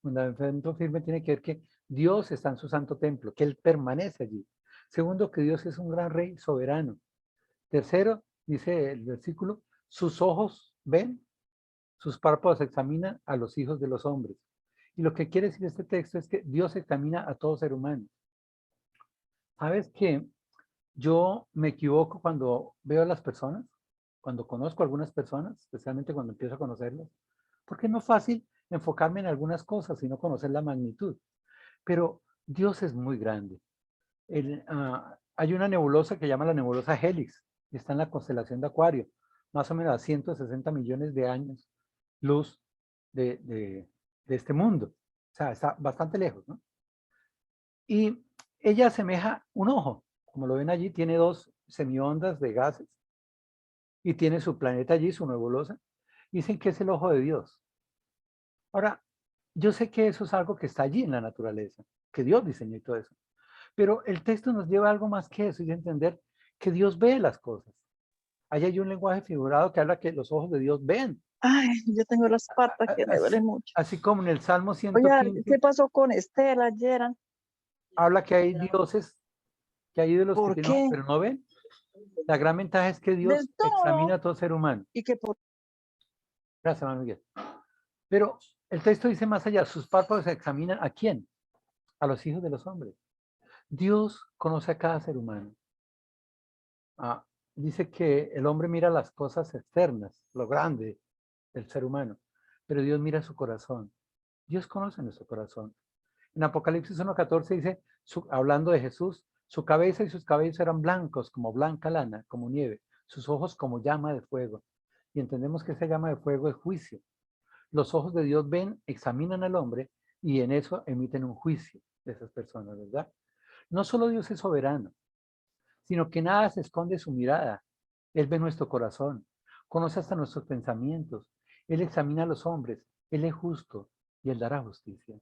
Un fundamento firme tiene que ver que Dios está en su santo templo, que Él permanece allí. Segundo, que Dios es un gran rey soberano. Tercero, dice el versículo, sus ojos ven, sus párpados examinan a los hijos de los hombres. Y lo que quiere decir este texto es que Dios examina a todo ser humano. ¿Sabes que yo me equivoco cuando veo a las personas? Cuando conozco a algunas personas, especialmente cuando empiezo a conocerlas, porque no es fácil enfocarme en algunas cosas, sino conocer la magnitud. Pero Dios es muy grande. Hay una nebulosa que llama la nebulosa Helix, y está en la constelación de Acuario, más o menos a 160 millones de años luz de este mundo. O sea, está bastante lejos, ¿no? Y ella asemeja un ojo. Como lo ven allí, tiene dos semiondas de gases y tiene su planeta allí, su nebulosa. Dicen que es el ojo de Dios. Ahora, yo sé que eso es algo que está allí en la naturaleza, que Dios diseñó y todo eso. Pero el texto nos lleva a algo más que eso, y entender que Dios ve las cosas. Ahí hay un lenguaje figurado que habla que los ojos de Dios ven. Ay, yo tengo las patas que me duelen mucho. Así como en el Salmo Oye, 115 ¿qué pasó con Estela ayer? habla que hay dioses, que hay ídolos que ¿Por tienen ojos, qué? pero no ven. La gran ventaja es que Dios Del examina todo. a todo ser humano. Y que por Gracias, hermano Miguel. Pero el texto dice más allá, sus párpados examinan ¿a quién? A los hijos de los hombres. Dios conoce a cada ser humano. Dice que el hombre mira las cosas externas, lo grande del ser humano, pero Dios mira su corazón. Dios conoce nuestro corazón. En Apocalipsis 1:14 dice, hablando de Jesús, su cabeza y sus cabellos eran blancos como blanca lana, como nieve, sus ojos como llama de fuego. Y entendemos que esa llama de fuego es juicio. Los ojos de Dios ven, examinan al hombre y en eso emiten un juicio de esas personas, ¿verdad? No solo Dios es soberano, sino que nada se esconde de su mirada. Él ve nuestro corazón, conoce hasta nuestros pensamientos. Él examina a los hombres, Él es justo y Él dará justicia.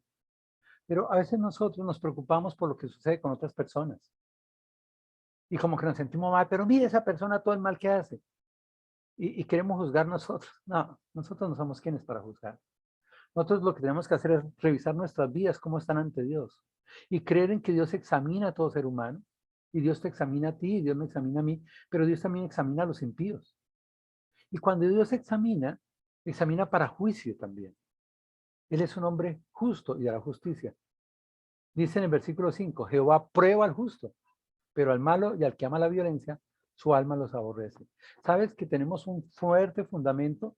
Pero a veces nosotros nos preocupamos por lo que sucede con otras personas. Y como que nos sentimos mal, pero mire esa persona todo el mal que hace. Y queremos juzgar nosotros. No, nosotros no somos quienes para juzgar. Nosotros lo que tenemos que hacer es revisar nuestras vidas, cómo están ante Dios. Y creer en que Dios examina a todo ser humano. Y Dios te examina a ti, y Dios me examina a mí, pero Dios también examina a los impíos. Y cuando Dios examina, examina para juicio también. Él es un hombre justo y hará justicia. Dice en el versículo 5, Jehová prueba al justo, pero al malo y al que ama la violencia, su alma los aborrece. ¿Sabes que tenemos un fuerte fundamento?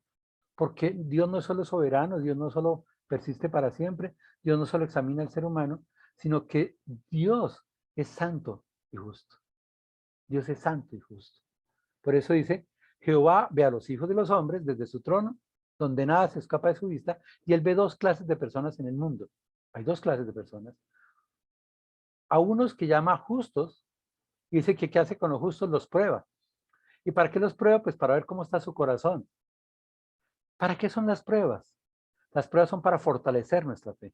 Porque Dios no es solo soberano, Dios no solo persiste para siempre, Dios no solo examina al ser humano, sino que Dios es santo y justo. Dios es santo y justo. Por eso dice, Jehová ve a los hijos de los hombres desde su trono, donde nada se escapa de su vista, y él ve dos clases de personas en el mundo. Hay dos clases de personas. a unos que llama justos, y dice que qué hace con los justos, los prueba. ¿Y para qué los prueba? Pues para ver cómo está su corazón. ¿Para qué son las pruebas? Las pruebas son para fortalecer nuestra fe.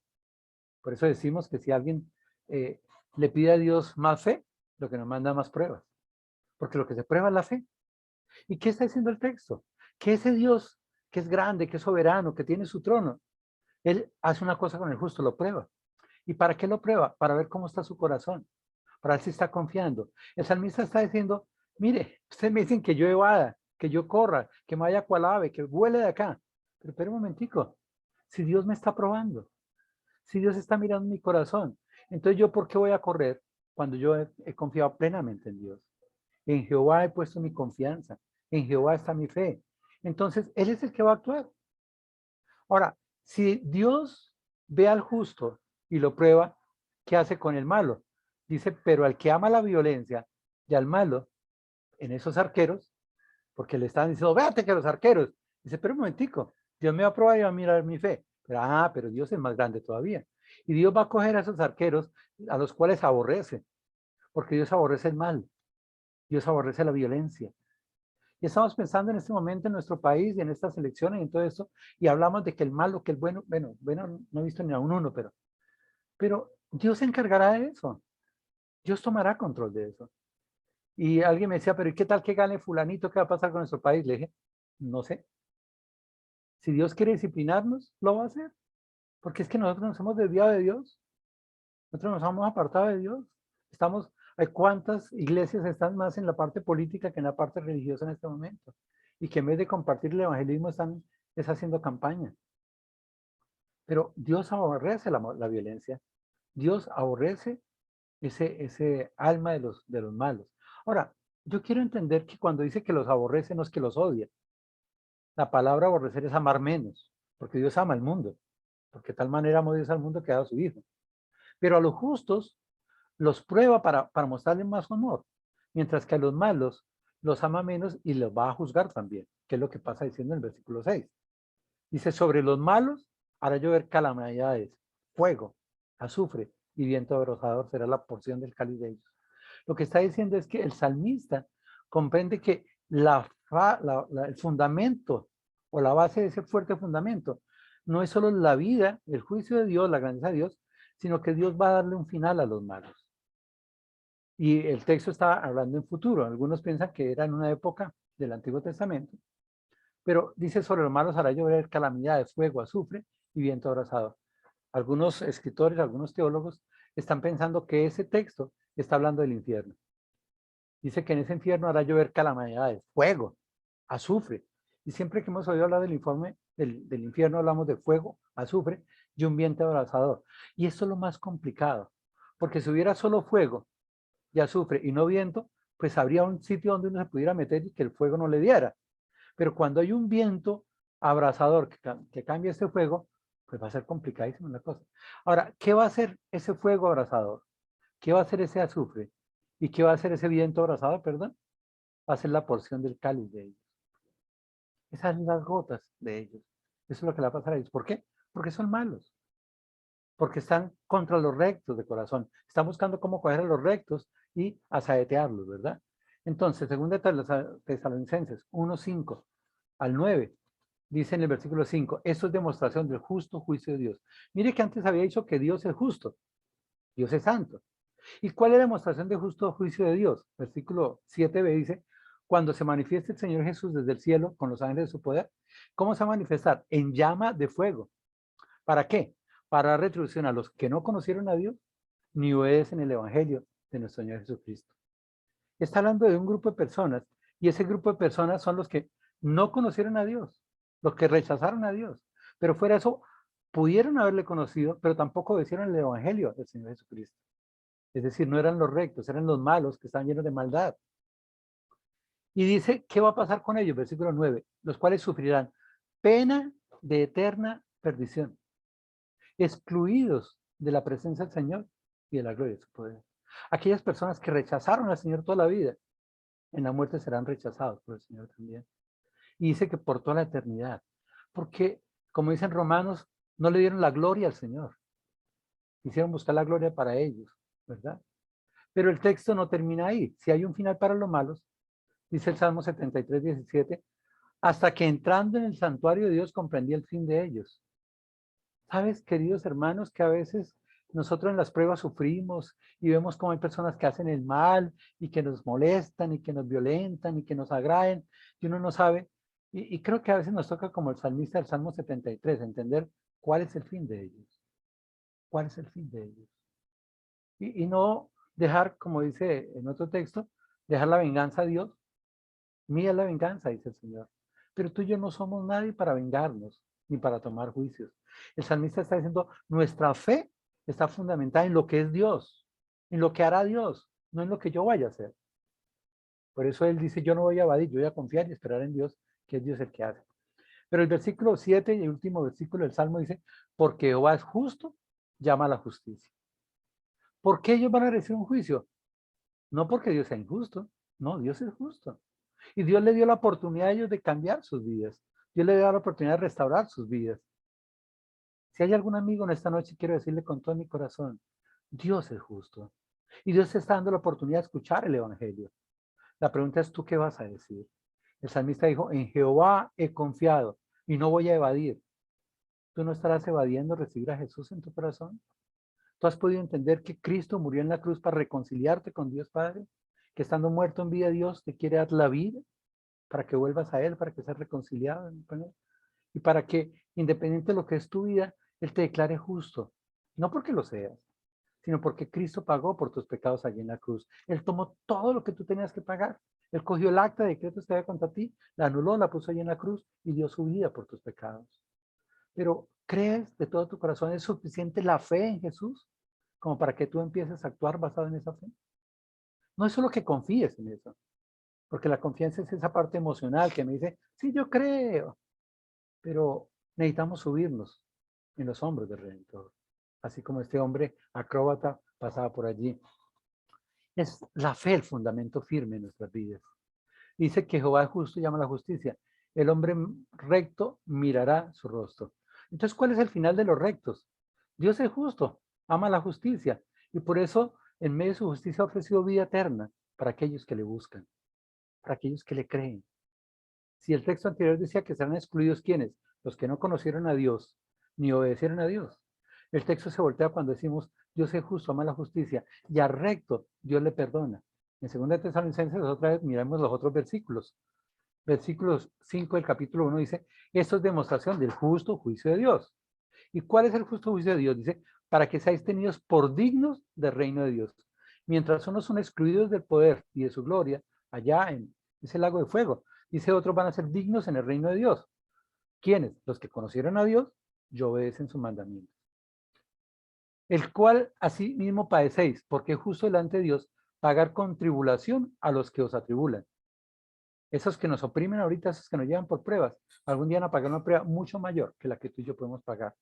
Por eso decimos que si alguien le pide a Dios más fe, lo que nos manda más pruebas. Porque lo que se prueba es la fe. ¿Y qué está diciendo el texto? Que ese Dios que es grande, que es soberano, que tiene su trono, Él hace una cosa con el justo, lo prueba. ¿Y para qué lo prueba? Para ver cómo está su corazón, para ver si está confiando. El salmista está diciendo, mire, ustedes me dicen que yo evada, que yo corra, que me vaya cual ave, que vuele de acá. Pero espera un momentico, si Dios me está probando, si Dios está mirando mi corazón, entonces yo ¿por qué voy a correr cuando yo he confiado plenamente en Dios? En Jehová he puesto mi confianza, en Jehová está mi fe. Entonces, Él es el que va a actuar. Ahora, si Dios ve al justo y lo prueba, ¿qué hace con el malo? Dice, pero al que ama la violencia y al malo, en esos arqueros, porque le están diciendo, véate que los arqueros. Dice, pero un momentico, Dios me va a probar y va a mirar mi fe. Pero Dios es más grande todavía. Y Dios va a coger a esos arqueros a los cuales aborrece, porque Dios aborrece el mal, Dios aborrece la violencia. Y estamos pensando en este momento en nuestro país y en estas elecciones y en todo esto, y hablamos de que el malo, que el bueno, bueno, no he visto ni a un uno, pero Dios se encargará de eso. Dios tomará control de eso. Y alguien me decía, pero ¿y qué tal que gane fulanito? ¿Qué va a pasar con nuestro país? Le dije, no sé. Si Dios quiere disciplinarnos, lo va a hacer. Porque es que nosotros nos hemos desviado de Dios. Nosotros nos hemos apartado de Dios. Estamos, hay cuántas iglesias están más en la parte política que en la parte religiosa en este momento. Y que en vez de compartir el evangelismo están es haciendo campaña. Pero Dios aborrece la violencia. Dios aborrece ese alma de los malos. Ahora, yo quiero entender que cuando dice que los aborrece no es que los odia. La palabra aborrecer es amar menos, porque Dios ama al mundo, porque de tal manera amó Dios al mundo que ha dado a su Hijo. Pero a los justos los prueba para mostrarles más amor, mientras que a los malos los ama menos y los va a juzgar también, que es lo que pasa diciendo en el versículo 6. Dice, sobre los malos hará llover calamidades, fuego, azufre y viento abrasador será la porción del cáliz de ellos. Lo que está diciendo es que el salmista comprende que el fundamento o la base de ese fuerte fundamento no es solo la vida, el juicio de Dios, la grandeza de Dios, sino que Dios va a darle un final a los malos. Y el texto está hablando en futuro. Algunos piensan que era en una época del Antiguo Testamento, pero dice sobre los malos hará llover calamidades, fuego, azufre y viento abrasador. Algunos escritores, algunos teólogos están pensando que ese texto está hablando del infierno. Dice que en ese infierno hará llover calamidades, fuego, azufre. Y siempre que hemos oído hablar del infierno hablamos de fuego, azufre y un viento abrasador. Y esto es lo más complicado, porque si hubiera solo fuego y azufre y no viento, pues habría un sitio donde uno se pudiera meter y que el fuego no le diera. Pero cuando hay un viento abrasador que cambia este fuego, pues va a ser complicadísimo la cosa. Ahora, ¿qué va a hacer ese fuego abrasador? ¿Qué va a hacer ese azufre? ¿Y qué va a hacer ese viento abrasador, perdón? Va a ser la porción del cáliz de ellos. Esas son las gotas de ellos. Eso es lo que le va a pasar a ellos. ¿Por qué? Porque son malos. Porque están contra los rectos de corazón. Están buscando cómo coger a los rectos y asaetearlos, ¿verdad? Entonces, según de Tesalonicenses 1:5 al 9, dice en el versículo 5, esto es demostración del justo juicio de Dios. Mire que antes había dicho que Dios es justo, Dios es santo. ¿Y cuál es la demostración de justo juicio de Dios? Versículo 7b dice, cuando se manifieste el Señor Jesús desde el cielo con los ángeles de su poder, ¿cómo se va a manifestar? En llama de fuego. ¿Para qué? Para dar retribución a los que no conocieron a Dios ni obedecen el evangelio de nuestro Señor Jesucristo. Está hablando de un grupo de personas y ese grupo de personas son los que no conocieron a Dios, los que rechazaron a Dios. Pero fuera de eso, pudieron haberle conocido, pero tampoco obedecieron el evangelio del Señor Jesucristo. Es decir, no eran los rectos, eran los malos que estaban llenos de maldad. Y dice, ¿qué va a pasar con ellos? Versículo 9, los cuales sufrirán pena de eterna perdición, excluidos de la presencia del Señor y de la gloria de su poder. Aquellas personas que rechazaron al Señor toda la vida, en la muerte serán rechazados por el Señor también. Y dice que por toda la eternidad, porque, como dicen Romanos, no le dieron la gloria al Señor. Quisieron buscar la gloria para ellos. ¿verdad? Pero el texto no termina ahí. Si hay un final para los malos, dice el Salmo 73, 17, hasta que entrando en el santuario de Dios comprendí el fin de ellos. ¿Sabes, queridos hermanos, que a veces nosotros en las pruebas sufrimos y vemos cómo hay personas que hacen el mal y que nos molestan y que nos violentan y que nos agraden y uno no sabe? Y creo que a veces nos toca como el salmista del Salmo 73, entender cuál es el fin de ellos. ¿Cuál es el fin de ellos? Y no dejar, como dice en otro texto, dejar la venganza a Dios. Mía es la venganza, dice el Señor. Pero tú y yo no somos nadie para vengarnos ni para tomar juicios. El salmista está diciendo, nuestra fe está fundamentada en lo que es Dios, en lo que hará Dios, no en lo que yo vaya a hacer. Por eso él dice, yo no voy a evadir, yo voy a confiar y esperar en Dios, que es Dios el que hace. Pero el versículo 7 y el último versículo del Salmo dice, porque Jehová es justo, llama a la justicia. ¿Por qué ellos van a recibir un juicio? No porque Dios sea injusto, no, Dios es justo. Y Dios le dio la oportunidad a ellos de cambiar sus vidas. Dios le dio la oportunidad de restaurar sus vidas. Si hay algún amigo en esta noche, quiero decirle con todo mi corazón, Dios es justo. Y Dios te está dando la oportunidad de escuchar el Evangelio. La pregunta es, ¿tú qué vas a decir? El salmista dijo, en Jehová he confiado y no voy a evadir. ¿Tú no estarás evadiendo recibir a Jesús en tu corazón? ¿Tú has podido entender que Cristo murió en la cruz para reconciliarte con Dios Padre? Que estando muerto en vida Dios te quiere dar la vida para que vuelvas a Él, para que seas reconciliado con Él. Y para que, independiente de lo que es tu vida, Él te declare justo. No porque lo seas, sino porque Cristo pagó por tus pecados allí en la cruz. Él tomó todo lo que tú tenías que pagar. Él cogió el acta de decretos que había contra ti, la anuló, la puso allí en la cruz y dio su vida por tus pecados. Pero ¿crees de todo tu corazón es suficiente la fe en Jesús como para que tú empieces a actuar basado en esa fe? No es solo que confíes en eso, porque la confianza es esa parte emocional que me dice, sí, yo creo, pero necesitamos subirnos en los hombros del Redentor, así como este hombre acróbata pasaba por allí. Es la fe el fundamento firme en nuestras vidas. Dice que Jehová es justo y llama a la justicia. El hombre recto mirará su rostro. Entonces, ¿cuál es el final de los rectos? Dios es justo, ama la justicia y por eso en medio de su justicia ha ofrecido vida eterna para aquellos que le buscan, para aquellos que le creen. Si el texto anterior decía que serán excluidos, ¿quiénes? Los que no conocieron a Dios ni obedecieron a Dios. El texto se voltea cuando decimos Dios es justo, ama la justicia y al recto Dios le perdona. En 2 Tesalonicenses otra vez miramos los otros versículos. Versículos 5 del capítulo 1 dice, esto es demostración del justo juicio de Dios. ¿Y cuál es el justo juicio de Dios? Dice, para que seáis tenidos por dignos del reino de Dios. Mientras unos son excluidos del poder y de su gloria, allá en ese lago de fuego, dice otros van a ser dignos en el reino de Dios. ¿Quiénes? Los que conocieron a Dios y obedecen sus mandamientos. El cual así mismo padecéis, porque es justo delante de Dios pagar con tribulación a los que os atribulan. Esos que nos oprimen ahorita, esos que nos llevan por pruebas, algún día van a pagar una prueba mucho mayor que la que tú y yo podemos pagar.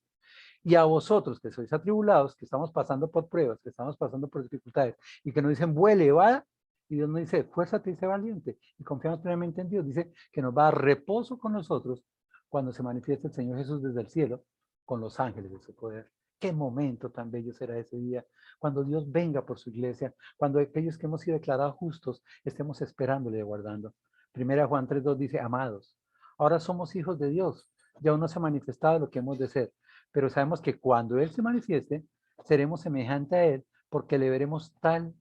Y a vosotros que sois atribulados, que estamos pasando por pruebas, que estamos pasando por dificultades, y que nos dicen, vuele, va, y Dios nos dice, fuérzate y sé valiente, y confiamos plenamente en Dios, dice que nos va a dar reposo con nosotros cuando se manifieste el Señor Jesús desde el cielo, con los ángeles de su poder. Qué momento tan bello será ese día, cuando Dios venga por su iglesia, cuando aquellos que hemos sido declarados justos estemos esperándole y aguardando. Primera Juan 3:2 dice, amados, ahora somos hijos de Dios, y aún no se ha manifestado lo que hemos de ser, pero sabemos que cuando Él se manifieste, seremos semejante a Él, porque le veremos tal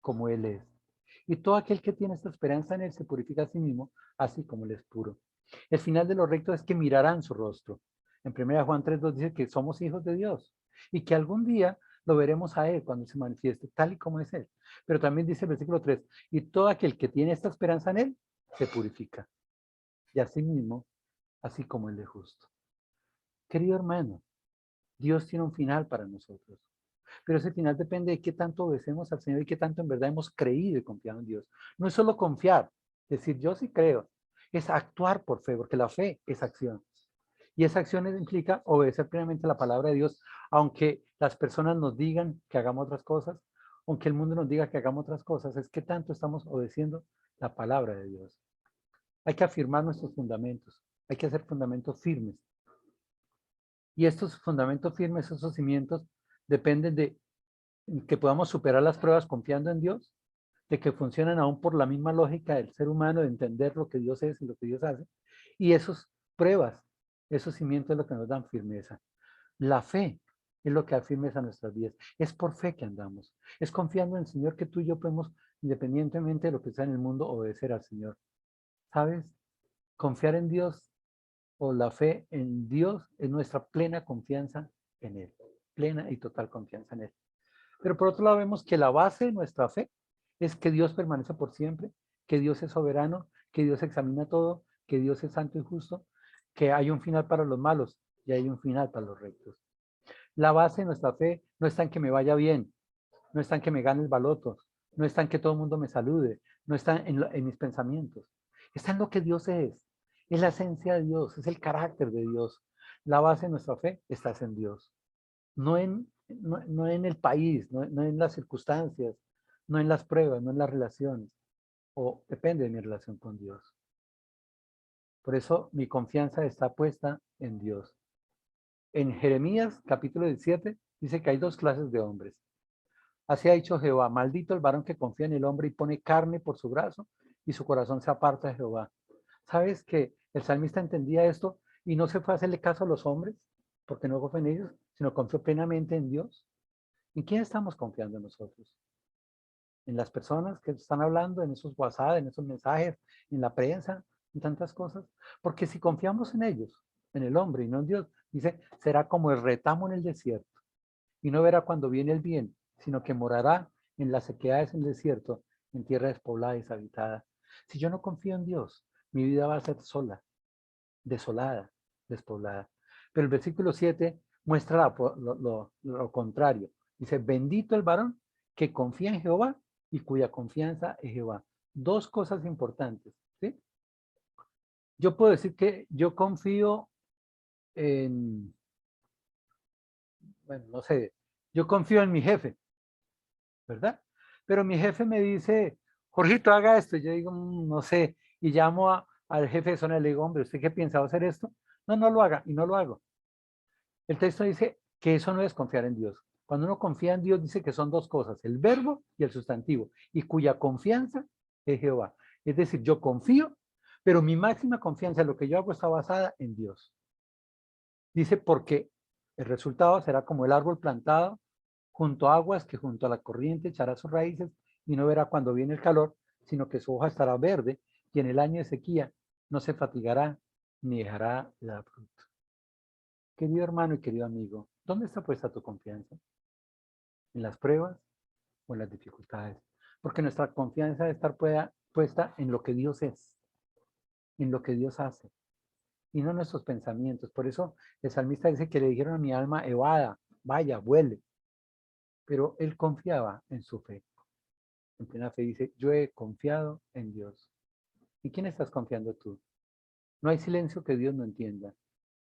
como Él es. Y todo aquel que tiene esta esperanza en Él se purifica a sí mismo, así como Él es puro. El final de los rectos es que mirarán su rostro. En 1 Juan 3:2 dice que somos hijos de Dios y que algún día lo veremos a Él cuando se manifieste, tal y como es Él. Pero también dice el versículo 3, y todo aquel que tiene esta esperanza en Él, se purifica. Y así mismo, así como Él es justo. Querido hermano, Dios tiene un final para nosotros. Pero ese final depende de qué tanto obedecemos al Señor y qué tanto en verdad hemos creído y confiado en Dios. No es solo confiar, decir yo sí creo, es actuar por fe, porque la fe es acción. Y esa acción implica obedecer plenamente la palabra de Dios, aunque las personas nos digan que hagamos otras cosas, aunque el mundo nos diga que hagamos otras cosas, es que tanto estamos obedeciendo la palabra de Dios. Hay que afirmar nuestros fundamentos, hay que hacer fundamentos firmes. Y estos fundamentos firmes, esos cimientos, dependen de que podamos superar las pruebas confiando en Dios, de que funcionan aún por la misma lógica del ser humano de entender lo que Dios es y lo que Dios hace. Y esas pruebas, esos cimientos es lo que nos dan firmeza. La fe es lo que da firmeza a nuestras vidas. Es por fe que andamos. Es confiando en el Señor que tú y yo podemos, independientemente de lo que sea en el mundo, obedecer al Señor. ¿Sabes? Confiar en Dios o la fe en Dios es nuestra plena confianza en Él. Plena y total confianza en Él. Pero por otro lado vemos que la base de nuestra fe es que Dios permanece por siempre, que Dios es soberano, que Dios examina todo, que Dios es santo y justo, que hay un final para los malos y hay un final para los rectos. La base de nuestra fe no está en que me vaya bien, no está en que me gane el baloto, no está en que todo el mundo me salude, no está en mis pensamientos, está en lo que Dios es la esencia de Dios, es el carácter de Dios. La base de nuestra fe está en Dios, no en el país, no en las circunstancias, no en las pruebas, no en las relaciones, o depende de mi relación con Dios. Por eso mi confianza está puesta en Dios. En Jeremías capítulo 17 dice que hay dos clases de hombres. Así ha dicho Jehová, maldito el varón que confía en el hombre y pone carne por su brazo y su corazón se aparta de Jehová. ¿Sabes que el salmista entendía esto y no se fue a hacerle caso a los hombres porque no confió en ellos, sino confió plenamente en Dios? ¿En quién estamos confiando nosotros? ¿En las personas que están hablando, en esos WhatsApp, en esos mensajes, en la prensa, en tantas cosas? Porque si confiamos en ellos, en el hombre y no en Dios, dice, será como el retamo en el desierto y no verá cuando viene el bien, sino que morará en las sequedades del desierto, en tierra despoblada y deshabitada. Si yo no confío en Dios, mi vida va a ser sola, desolada, despoblada. Pero el versículo 7 muestra lo contrario. Dice, bendito el varón que confía en Jehová y cuya confianza es Jehová. Dos cosas importantes, ¿sí? Yo puedo decir que yo confío en, bueno, no sé, yo confío en mi jefe, ¿verdad? Pero mi jefe me dice, Jorgito, haga esto. Yo digo, no sé, y llamo al jefe de zona y le digo, hombre, ¿usted qué piensa hacer esto? No, no lo haga, y no lo hago. El texto dice que eso no es confiar en Dios. Cuando uno confía en Dios, dice que son dos cosas, el verbo y el sustantivo, y cuya confianza es Jehová. Es decir, yo confío, pero mi máxima confianza en lo que yo hago está basada en Dios. Dice, porque el resultado será como el árbol plantado junto a aguas que junto a la corriente echará sus raíces y no verá cuando viene el calor, sino que su hoja estará verde y en el año de sequía no se fatigará ni dejará de dar fruto. Querido hermano y querido amigo, ¿dónde está puesta tu confianza? ¿En las pruebas o en las dificultades? Porque nuestra confianza debe estar puesta en lo que Dios es, en lo que Dios hace, y no en nuestros pensamientos. Por eso el salmista dice que le dijeron a mi alma, evada, vaya, vuele. Pero él confiaba en su fe. En plena fe dice, yo he confiado en Dios. ¿En quién estás confiando tú? No hay silencio que Dios no entienda,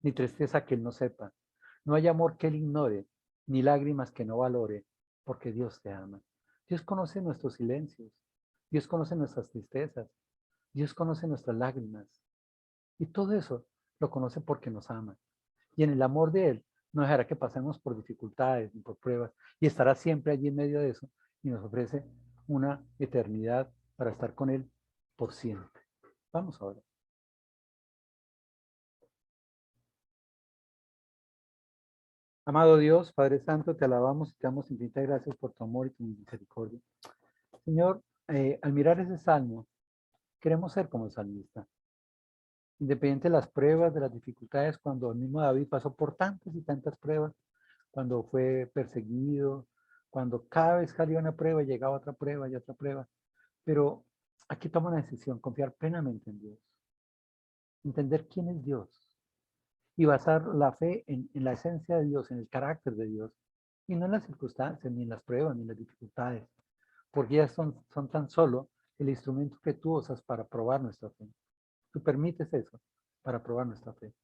ni tristeza que Él no sepa. No hay amor que Él ignore, ni lágrimas que no valore, porque Dios te ama. Dios conoce nuestros silencios, Dios conoce nuestras tristezas, Dios conoce nuestras lágrimas. Y todo eso lo conoce porque nos ama. Y en el amor de Él no dejará que pasemos por dificultades ni por pruebas, y estará siempre allí en medio de eso y nos ofrece una eternidad para estar con Él por siempre. Vamos ahora. Amado Dios, Padre Santo, te alabamos y te damos infinitas gracias por tu amor y tu misericordia. Señor, al mirar ese salmo, queremos ser como el salmista. Independiente de las pruebas, de las dificultades, cuando el mismo David pasó por tantas y tantas pruebas, cuando fue perseguido, cuando cada vez salía una prueba, llegaba otra prueba y otra prueba. Pero aquí toma una decisión, confiar plenamente en Dios, entender quién es Dios y basar la fe en la esencia de Dios, en el carácter de Dios, y no en las circunstancias, ni en las pruebas, ni en las dificultades, porque ellas son tan solo el instrumento que tú usas para probar nuestra fe. Tú permites eso para probar nuestra fe.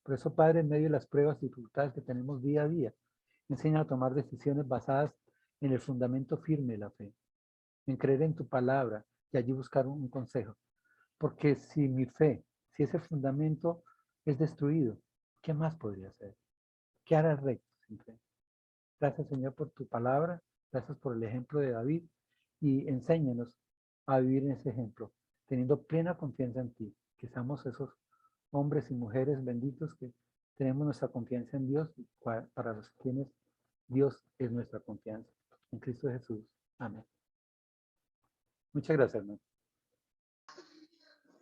Por eso, Padre, en medio de las pruebas y dificultades que tenemos día a día, enseña a tomar decisiones basadas en el fundamento firme de la fe, en creer en tu palabra y allí buscar un consejo. Porque si mi fe, si ese fundamento es destruido, ¿qué más podría hacer? ¿Qué hará recto sin fe? Gracias, Señor, por tu palabra. Gracias por el ejemplo de David y enséñanos a vivir en ese ejemplo, teniendo plena confianza en ti, que seamos esos hombres y mujeres benditos que tenemos nuestra confianza en Dios, para los quienes Dios es nuestra confianza. En Cristo Jesús. Amén. Muchas gracias, hermano.